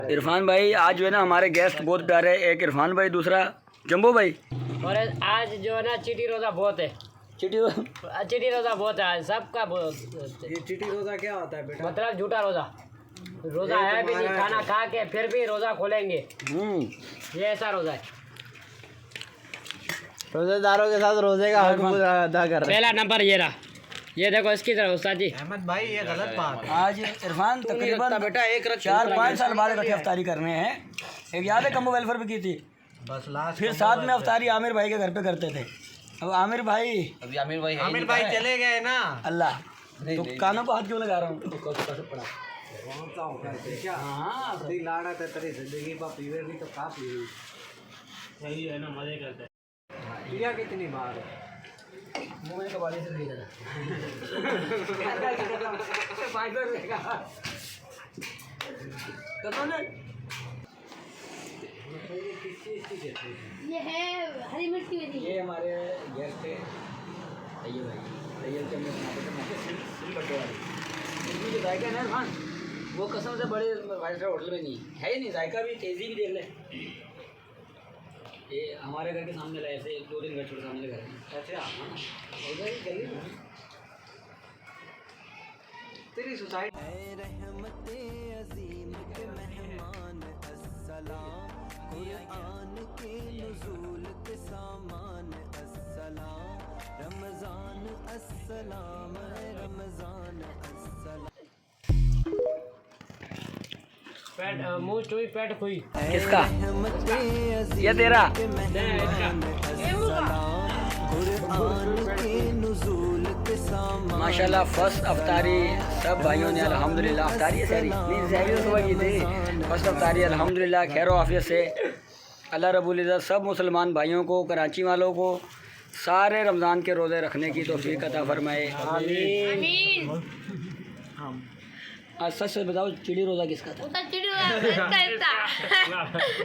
इरफान भाई आज जो है ना हमारे गेस्ट बहुत प्यारे, एक इरफान भाई, दूसरा जम्बो भाई। और आज जो है ना चिटी रोज़ा बहुत है। चिटी रोज़ा बहुत है आज सबका बहुत। ये चिटी रोज़ा क्या होता है बेटा? मतलब झूठा रोज़ा। रोज़ा है भी नहीं, खाना खा के फिर भी रोज़ा खोलेंगे। ये ऐसा रोज़ा है। रोजेदारों के साथ रोजे का हक अदा कर रहे हैं। पहला नंबर ये रहा, ये देखो इसकी तरफ उस्ताद जी। अहमद भाई ये गलत बात है। आज इरफान तकरीबन बेटा एक 4-5 साल बाद इकट्ठे अफ्तारी करने हैं। एक याद है कम्बो वेलफेयर भी की थी, बस लास्ट फिर साथ में अफ्तारी आमिर भाई के घर पे करते थे। अब आमिर भाई चले गए ना। अल्लाह, तो कानों को हाथ क्यों लगा रहा हूँ? लाड़ा तेरी जिंदगी पर पीवे भी तो काफी सही है ना, मजे करते हैं। पिया कितनी बार है? मुंह में कबाली से नहीं लगा। ये है हरी मिर्ची वाली। ये हमारे गेस्ट थे तैयब भाई, तैयब के हमने बनाते थे सिल बट्टे वाली। इसमें जो जायका है ना इरफान, वो कसम से बड़े फाइव स्टार होटल में नहीं है ही नहीं। जायका भी, तेज़ी भी देख ले। ये हमारे घर के सामने लाए, ऐसे 2-3 घर छोटे सामने घर है ऐसे। हाँ उधर ही गली में तेरी सोसाइटी पेट मुँह चुई पेट खुई। किसका? ये तेरा? माशाल्लाह फर्स्ट अफ्तारी सब भाइयों ने अल्हम्दुलिल्लाह। अफ्तारी है सहरी नहीं, सहरी तो सुबह की थी। फर्स्ट अफ्तारी अल्हम्दुलिल्लाह खैर आफियत से। अल्लाह रब्बुल इज़्ज़त सब मुसलमान भाइयों को, कराची वालों को सारे रमज़ान के रोज़े रखने की तौफीक अता फरमाए। आमीन। आज सच सच बताओ, चिड़ी रोज़ा किसका था? उतना चिड़ी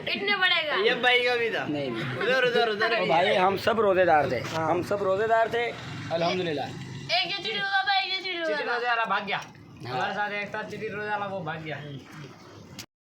कितने पड़ेगा? ये भाई का भी था। नहीं उधर तो भाई हम सब रोज़ेदार थे, हम सब रोज़ेदार थे अल्हम्दुलिल्लाह। एक ये चिड़ी रोज़ा था, एक ये चिड़ी रोज़ा था। चिटी रोज़े वाला भाग गया हमारे साथ, एक साथ चिटी रोज़े वाला वो भाग गया।